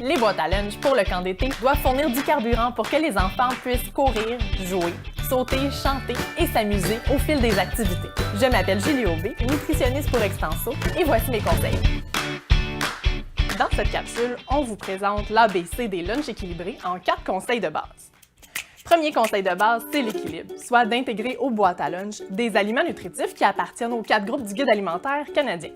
Les boîtes à lunch pour le camp d'été doivent fournir du carburant pour que les enfants puissent courir, jouer, sauter, chanter et s'amuser au fil des activités. Je m'appelle Julie Aubé, nutritionniste pour Extenso, et voici mes conseils. Dans cette capsule, on vous présente l'ABC des lunchs équilibrés en 4 conseils de base. Premier conseil de base, c'est l'équilibre, soit d'intégrer aux boîtes à lunch des aliments nutritifs qui appartiennent aux 4 groupes du Guide alimentaire canadien.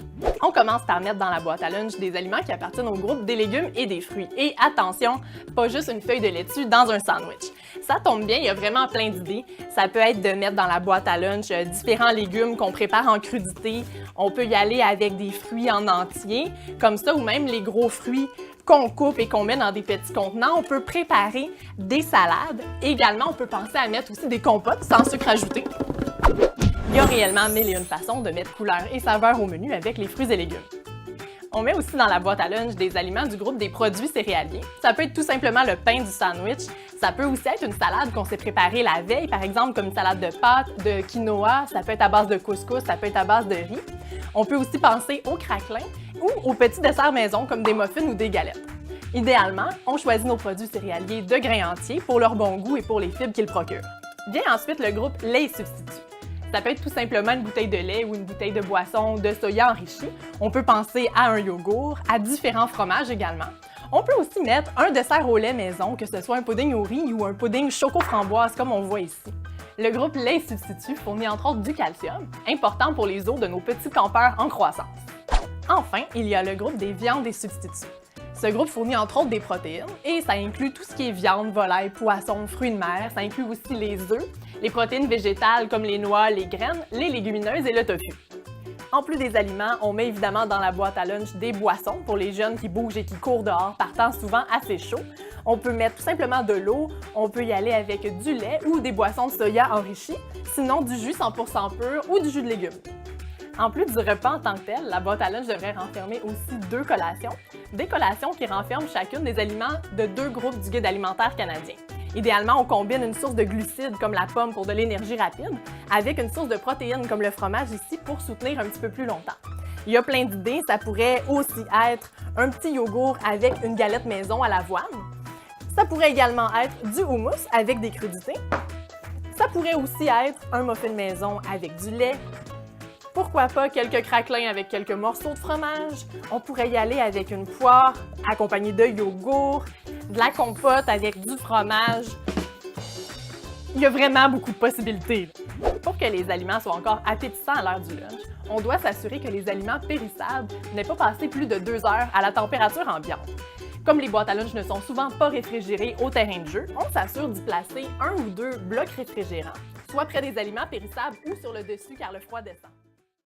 On commence par mettre dans la boîte à lunch des aliments qui appartiennent au groupe des légumes et des fruits. Et attention, pas juste une feuille de laitue dans un sandwich. Ça tombe bien, il y a vraiment plein d'idées. Ça peut être de mettre dans la boîte à lunch différents légumes qu'on prépare en crudité. On peut y aller avec des fruits en entier, comme ça, ou même les gros fruits qu'on coupe et qu'on met dans des petits contenants. On peut préparer des salades. Également, on peut penser à mettre aussi des compotes sans sucre ajouté. Il y a réellement mille et une façons de mettre couleur et saveur au menu avec les fruits et légumes. On met aussi dans la boîte à lunch des aliments du groupe des produits céréaliers. Ça peut être tout simplement le pain du sandwich. Ça peut aussi être une salade qu'on s'est préparée la veille, par exemple comme une salade de pâtes, de quinoa. Ça peut être à base de couscous, ça peut être à base de riz. On peut aussi penser au craquelin ou aux petits desserts maison comme des muffins ou des galettes. Idéalement, on choisit nos produits céréaliers de grains entiers pour leur bon goût et pour les fibres qu'ils procurent. Vient ensuite le groupe lait et substituts. Ça peut être tout simplement une bouteille de lait ou une bouteille de boisson de soya enrichie. On peut penser à un yogourt, à différents fromages également. On peut aussi mettre un dessert au lait maison, que ce soit un pudding au riz ou un pudding choco-framboise comme on voit ici. Le groupe lait et substituts fournit entre autres du calcium, important pour les os de nos petits campeurs en croissance. Enfin, il y a le groupe des viandes et substituts. Ce groupe fournit entre autres des protéines et ça inclut tout ce qui est viande, volaille, poisson, fruits de mer. Ça inclut aussi les œufs, les protéines végétales comme les noix, les graines, les légumineuses et le tofu. En plus des aliments, on met évidemment dans la boîte à lunch des boissons pour les jeunes qui bougent et qui courent dehors, partant souvent assez chaud. On peut mettre tout simplement de l'eau, on peut y aller avec du lait ou des boissons de soya enrichies, sinon du jus 100% pur ou du jus de légumes. En plus du repas en tant que tel, la boîte à lunch devrait renfermer aussi 2 collations. Des collations qui renferment chacune des aliments de 2 groupes du Guide alimentaire canadien. Idéalement, on combine une source de glucides comme la pomme pour de l'énergie rapide avec une source de protéines comme le fromage ici pour soutenir un petit peu plus longtemps. Il y a plein d'idées, ça pourrait aussi être un petit yogourt avec une galette maison à l'avoine. Ça pourrait également être du houmous avec des crudités. Ça pourrait aussi être un muffin maison avec du lait. Pourquoi pas quelques craquelins avec quelques morceaux de fromage? On pourrait y aller avec une poire accompagnée de yogourt, de la compote avec du fromage. Il y a vraiment beaucoup de possibilités. Pour que les aliments soient encore appétissants à l'heure du lunch, on doit s'assurer que les aliments périssables n'aient pas passé plus de 2 heures à la température ambiante. Comme les boîtes à lunch ne sont souvent pas réfrigérées au terrain de jeu, on s'assure d'y placer 1 ou 2 blocs réfrigérants, soit près des aliments périssables ou sur le dessus car le froid descend.